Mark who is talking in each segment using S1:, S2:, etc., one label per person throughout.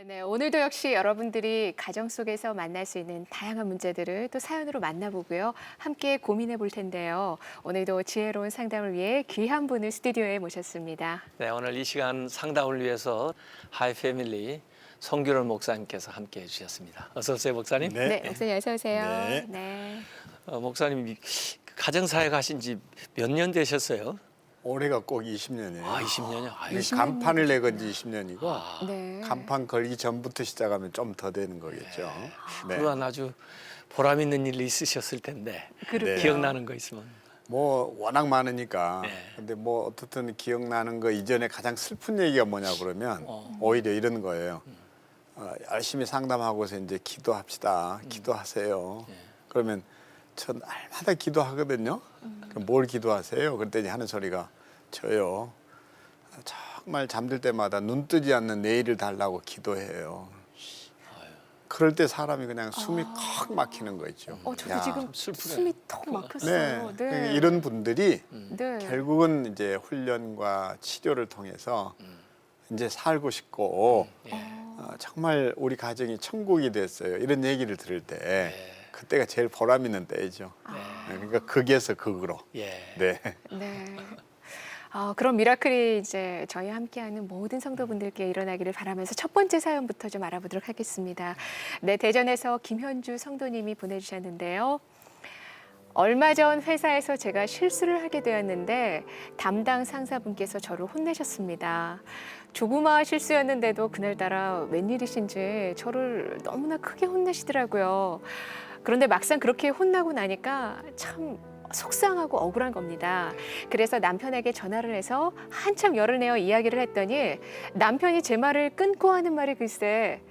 S1: 네, 오늘도 역시 여러분들이 가정 속에서 만날 수 있는 다양한 문제들을 또 사연으로 만나보고요. 함께 고민해 볼 텐데요. 오늘도 지혜로운 상담을 위해 귀한 분을 스튜디오에 모셨습니다.
S2: 네, 오늘 이 시간 상담을 위해서 하이 패밀리 송규럴 목사님께서 함께 해주셨습니다. 어서 오세요, 목사님.
S1: 네, 목사님 어서 오세요.
S3: 네.
S1: 네.
S2: 목사님 가정사역 하신 지 몇 년 되셨어요?
S3: 올해가 꼭 20년이에요.
S2: 20년이요? 아유,
S1: 20
S3: 간판을 내건 지 20년이고
S1: 네.
S3: 간판 걸기 전부터 시작하면 좀 더 되는 거겠죠. 네.
S2: 그간 아주 보람 있는 일이 있으셨을 텐데
S1: 그러게요.
S2: 기억나는 거 있으면.
S3: 뭐 워낙 많으니까.
S2: 네.
S3: 근데 뭐 어떻든 기억나는 거 이전에 가장 슬픈 얘기가 뭐냐 그러면 오히려 이런 거예요. 열심히 상담하고서 이제 기도합시다. 기도하세요. 그러면 전 날마다 기도하거든요. 그럼 뭘 기도하세요? 그랬더니 하는 소리가 저요. 정말 잠들 때마다 눈 뜨지 않는 내일을 달라고 기도해요. 그럴 때 사람이 그냥 숨이 컥 막히는 거 있죠.
S1: 저도
S3: 야.
S1: 지금
S2: 슬프네.
S1: 숨이 턱
S3: 네.
S1: 막혔어요. 네.
S3: 이런 분들이
S1: 네.
S3: 결국은 이제 훈련과 치료를 통해서 이제 살고 싶고 정말 우리 가정이 천국이 됐어요. 이런 얘기를 들을 때 그때가 제일 보람 있는 때이죠. 그러니까 극에서 극으로.
S2: 예.
S3: 네.
S1: 네. 그럼 미라클이 이제 저희 함께하는 모든 성도분들께 일어나기를 바라면서 첫 번째 사연부터 좀 알아보도록 하겠습니다. 네, 대전에서 김현주 성도님이 보내주셨는데요. 얼마 전 회사에서 제가 실수를 하게 되었는데 담당 상사분께서 저를 혼내셨습니다. 조그마한 실수였는데도 그날따라 웬일이신지 저를 너무나 크게 혼내시더라고요. 그런데 막상 그렇게 혼나고 나니까 참 속상하고 억울한 겁니다. 그래서 남편에게 전화를 해서 한참 열을 내어 이야기를 했더니 남편이 제 말을 끊고 하는 말이 글쎄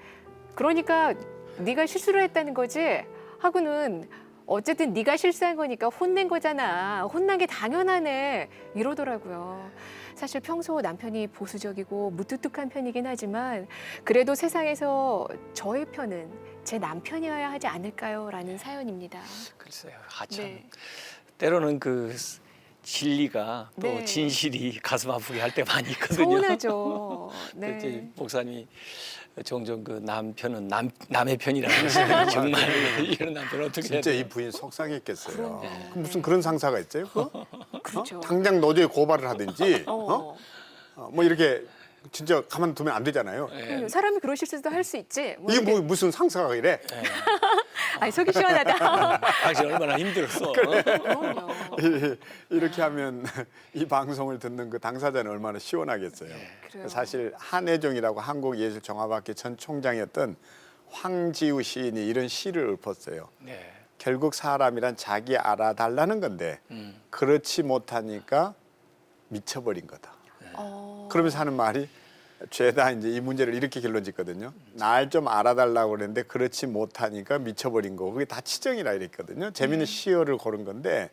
S1: 그러니까 네가 실수를 했다는 거지? 하고는 어쨌든 네가 실수한 거니까 혼낸 거잖아. 혼난 게 당연하네. 이러더라고요. 사실 평소 남편이 보수적이고 무뚝뚝한 편이긴 하지만 그래도 세상에서 저의 편은 제 남편이어야 하지 않을까요? 라는 사연입니다.
S2: 글쎄요. 참.
S1: 네.
S2: 때로는 그 진리가 또
S1: 네.
S2: 진실이 가슴 아프게 할 때 많이 있거든요.
S1: 서운하죠.
S2: 네. 이제
S1: 네.
S2: 목사님이 종종 그 남편은 남의 편이라는 하시는데 정말 이런 남편 어떻게 해야
S3: 진짜
S2: 돼요?
S3: 이 부인 속상했겠어요.
S1: 그럼요.
S3: 그 무슨 그런 상사가 있어요?
S1: 그렇죠.
S3: 당장 노조에 고발을 하든지
S1: 어.
S3: 뭐 이렇게 진짜 가만 두면 안 되잖아요.
S1: 그럼요. 사람이 그러실 수도 할 수 있지. 뭐
S3: 이게
S1: 이렇게.
S3: 뭐 무슨 상사가 이래?
S1: 아니, 속이 시원하다.
S2: 당신 얼마나 힘들었어.
S1: 그럼요.
S3: 이렇게 하면 이 방송을 듣는 그 당사자는 얼마나 시원하겠어요.
S1: 그래요.
S3: 사실 한혜종이라고 한국예술종합학회 전 총장이었던 황지우 시인이 이런 시를 읊었어요.
S2: 네.
S3: 결국 사람이란 자기 알아달라는 건데 그렇지 못하니까 미쳐버린 거다. 그러면서 하는 말이 죄다 이제 이 문제를 이렇게 결론짓거든요. 날 좀 알아달라고 그랬는데 그렇지 못하니까 미쳐버린 거고 그게 다 치정이라 이랬거든요. 재미있는 시어를 고른 건데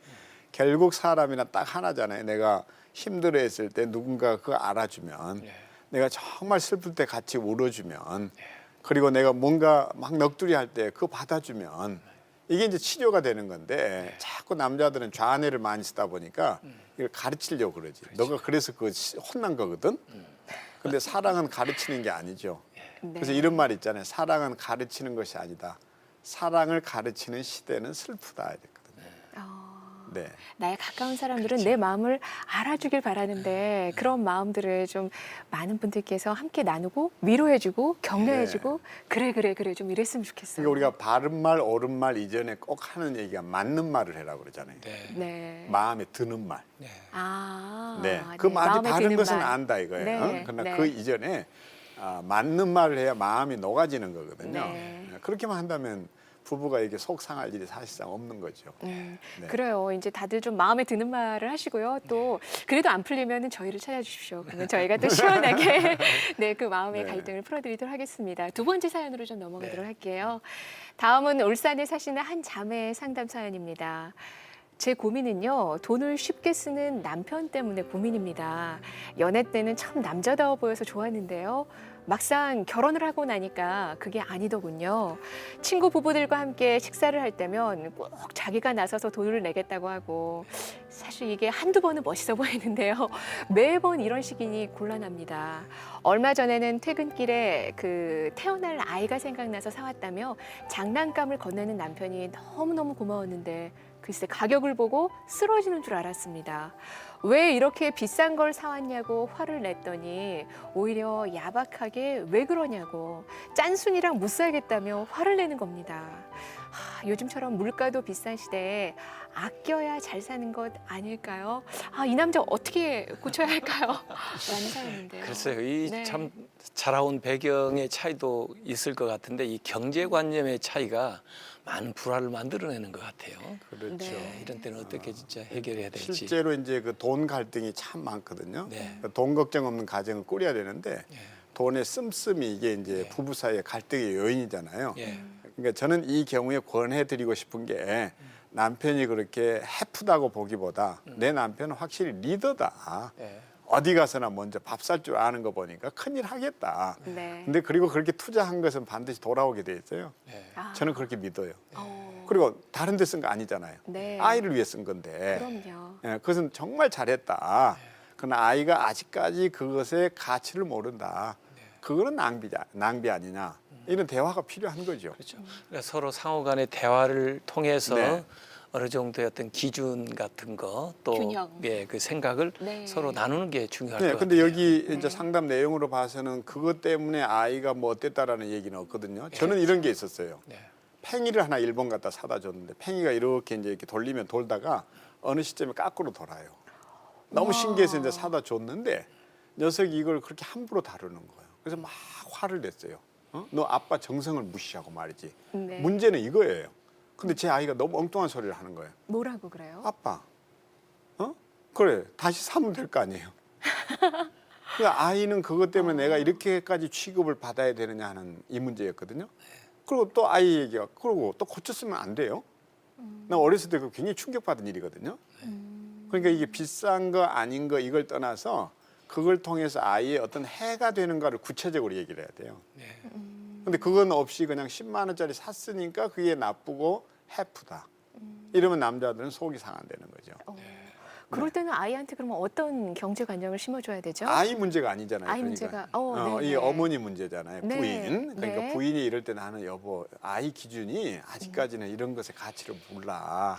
S3: 결국 사람이나 딱 하나잖아요. 내가 힘들어했을 때 누군가 그거 알아주면 내가 정말 슬플 때 같이 울어주면 그리고 내가 뭔가 막 넋두리 할 때 그거 받아주면 이게 이제 치료가 되는 건데 자꾸 남자들은 좌뇌를 많이 쓰다 보니까 이걸 가르치려고 그러지. 너가 그래서 그 혼난 거거든. 근데 사랑은 가르치는 게 아니죠.
S1: 네.
S3: 그래서 이런 말 있잖아요. 사랑은 가르치는 것이 아니다. 사랑을 가르치는 시대는 슬프다 이랬거든요. 네.
S1: 나의 가까운 사람들은 내 마음을 알아주길 바라는데 그런 마음들을 좀 많은 분들께서 함께 나누고 위로해주고 격려해주고 그래 좀 이랬으면 좋겠어요.
S3: 그러니까 우리가 바른 말, 옳은 말 이전에 꼭 하는 얘기가 맞는 말을 해라고 그러잖아요.
S2: 네.
S1: 네.
S3: 마음에 드는 말.
S2: 네.
S3: 네. 그 말이
S1: 마음에
S3: 바른
S1: 드는
S3: 것은
S1: 말.
S3: 안다 이거예요.
S1: 네.
S3: 그러나
S1: 네.
S3: 그 이전에 맞는 말을 해야 마음이 녹아지는 거거든요.
S1: 네.
S3: 그렇게만 한다면 부부가 이게 속상할 일이 사실상 없는 거죠. 네.
S1: 그래요. 이제 다들 좀 마음에 드는 말을 하시고요. 또 그래도 안 풀리면 저희를 찾아주십시오. 그러면 저희가 또 시원하게 네, 그 마음의
S3: 네.
S1: 갈등을 풀어드리도록 하겠습니다. 두 번째 사연으로 좀 넘어가도록
S2: 네.
S1: 할게요. 다음은 울산에 사시는 한 자매의 상담 사연입니다. 제 고민은요, 돈을 쉽게 쓰는 남편 때문에 고민입니다. 연애 때는 참 남자다워 보여서 좋았는데요. 막상 결혼을 하고 나니까 그게 아니더군요. 친구 부부들과 함께 식사를 할 때면 꼭 자기가 나서서 돈을 내겠다고 하고 사실 이게 한두 번은 멋있어 보이는데요. 매번 이런 식이니 곤란합니다. 얼마 전에는 퇴근길에 그 태어날 아이가 생각나서 사왔다며 장난감을 건네는 남편이 너무너무 고마웠는데 글쎄 가격을 보고 쓰러지는 줄 알았습니다. 왜 이렇게 비싼 걸 사왔냐고 화를 냈더니 오히려 야박하게 왜 그러냐고 짠순이랑 못 살겠다며 화를 내는 겁니다. 요즘처럼 물가도 비싼 시대에 아껴야 잘 사는 것 아닐까요? 이 남자 어떻게 고쳐야 할까요? 라는 사연인데요.
S2: 글쎄요, 이
S1: 네.
S2: 참 자라온 배경의 차이도 있을 것 같은데 이 경제관념의 차이가 많은 불화를 만들어내는 것 같아요.
S3: 그렇죠.
S1: 네.
S2: 이런 때는 어떻게 진짜 해결해야 될지.
S3: 실제로 이제 그 돈 갈등이 참 많거든요.
S2: 네.
S3: 돈 걱정 없는 가정을 꾸려야 되는데
S2: 예.
S3: 돈의 씀씀이 이게 이제
S2: 예.
S3: 부부 사이의 갈등의 요인이잖아요.
S2: 예.
S3: 그러니까 저는 이 경우에 권해드리고 싶은 게 남편이 그렇게 해프다고 보기보다 내 남편은 확실히 리더다.
S2: 예.
S3: 어디 가서나 먼저 밥 살 줄 아는 거 보니까 큰일 하겠다.
S1: 네.
S3: 근데 그리고 그렇게 투자한 것은 반드시 돌아오게 돼 있어요.
S2: 예.
S3: 저는 그렇게 믿어요.
S1: 어,
S3: 그리고 다른 데 쓴 거 아니잖아요.
S1: 네.
S3: 아이를 위해 쓴 건데.
S1: 그럼요.
S3: 예, 그것은 정말 잘했다. 그러나 아이가 아직까지 그것의 가치를 모른다. 그거는 낭비 아니냐. 이런 대화가 필요한 거죠.
S2: 그렇죠. 그러니까 서로 상호간의 대화를 통해서
S3: 네.
S2: 어느 정도의 어떤 기준 같은 거 또
S1: 균형.
S2: 예, 그 생각을
S1: 네.
S2: 서로 나누는 게 중요할
S3: 네,
S2: 것
S3: 근데
S2: 같아요.
S3: 여기
S1: 네.
S3: 이제 상담 내용으로 봐서는 그것 때문에 아이가 뭐 어땠다라는 얘기는 없거든요. 저는 이런 게 있었어요.
S2: 네.
S3: 팽이를 하나 일본 갖다 사다 줬는데 팽이가 이렇게 이제 이렇게 돌리면 돌다가 어느 시점에 거꾸로 돌아요. 너무
S1: 와.
S3: 신기해서 이제 사다 줬는데 녀석이 이걸 그렇게 함부로 다루는 거예요. 그래서 막 화를 냈어요. 너 아빠 정성을 무시하고 말이지.
S1: 네.
S3: 문제는 이거예요. 근데 제 아이가 너무 엉뚱한 소리를 하는 거예요.
S1: 뭐라고 그래요?
S3: 아빠, 그래 다시 사면 될 거 아니에요. 그러니까 아이는 그것 때문에 내가 이렇게까지 취급을 받아야 되느냐 하는 이 문제였거든요. 그리고 또 아이 얘기가 그러고 또 고쳤으면 안 돼요. 나 어렸을 때 그 굉장히 충격받은 일이거든요. 그러니까 이게 비싼 거 아닌 거 이걸 떠나서 그걸 통해서 아이의 어떤 해가 되는가를 구체적으로 얘기를 해야 돼요.
S2: 네.
S3: 근데 그건 없이 그냥 10만 원짜리 샀으니까 그게 나쁘고 해프다. 이러면 남자들은 속이 상한다는 거죠.
S1: 그럴 때는 아이한테 그러면 어떤 경제관념을 심어줘야 되죠?
S3: 아이 문제가 아니잖아요.
S1: 아이
S3: 그러니까.
S1: 문제가,
S3: 이
S1: 네네.
S3: 어머니 문제잖아요.
S1: 네,
S3: 부인. 그러니까
S1: 네.
S3: 부인이 이럴 때 나는 여보 아이 기준이 아직까지는 이런 것의 가치를 몰라.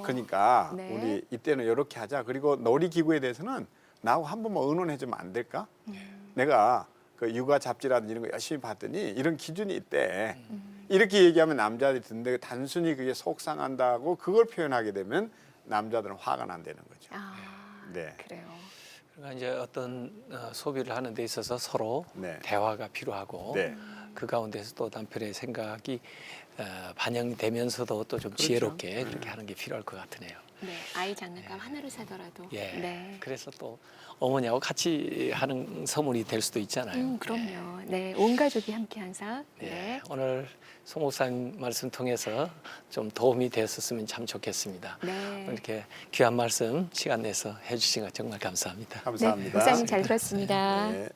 S3: 그러니까
S1: 네.
S3: 우리 이때는 이렇게 하자. 그리고 놀이기구에 대해서는 나하고 한 번만 의논해주면 안 될까? 내가 그 육아 잡지라든지 이런 거 열심히 봤더니 이런 기준이 있대. 이렇게 얘기하면 남자들이 듣는데 단순히 그게 속상한다고 그걸 표현하게 되면 남자들은 화가 난다는 거죠. 네.
S1: 그래요.
S2: 그러니까 이제 어떤 소비를 하는 데 있어서 서로
S3: 네.
S2: 대화가 필요하고
S3: 네.
S2: 그 가운데서 또 남편의 생각이 반영되면서도 또 좀 지혜롭게 그렇게 하는 게 필요할 것 같으네요.
S1: 네, 아이 장난감 하나를 사더라도.
S2: 예.
S1: 네.
S2: 그래서 또 어머니하고 같이 하는 서문이 될 수도 있잖아요.
S1: 그럼요. 네, 온 가족이 함께 항상.
S2: 예.
S1: 네.
S2: 오늘 송 목사님 말씀 통해서 좀 도움이 됐었으면 참 좋겠습니다.
S1: 네.
S2: 이렇게 귀한 말씀 시간 내서 해주신 것 정말 감사합니다.
S3: 감사합니다.
S1: 네, 목사님 잘 들었습니다.
S3: 네.